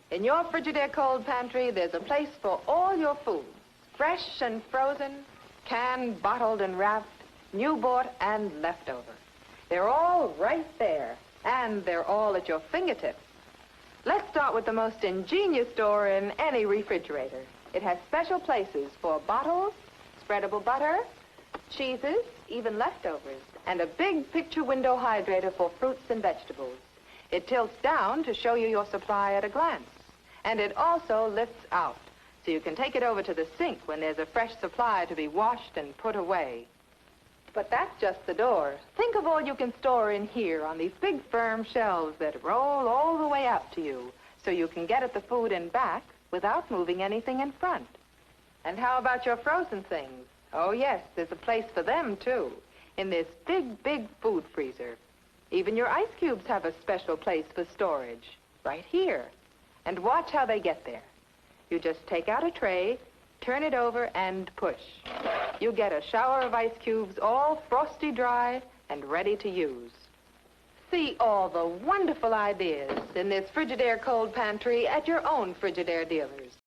In your Frigidaire cold pantry, there's a place for all your foods. Fresh and frozen, canned, bottled, and wrapped, new bought and leftover. They're all right there, and they're all at your fingertips. Let's start with the most ingenious door in any refrigerator. It has special places for bottles, spreadable butter, cheeses, even leftovers, and a big picture window hydrator for fruits and vegetables. It tilts down to show you your supply at a glance. And it also lifts out, so you can take it over to the sink when there's a fresh supply to be washed and put away. But that's just the door. Think of all you can store in here on these big firm shelves that roll all the way out to you, so you can get at the food and back without moving anything in front. And how about your frozen things? Oh yes, there's a place for them too, in this big food freezer. Even your ice cubes have a special place for storage, right here. And watch how they get there. You just take out a tray, turn it over, and push. You get a shower of ice cubes all frosty dry and ready to use. See all the wonderful ideas in this Frigidaire cold pantry at your own Frigidaire dealers.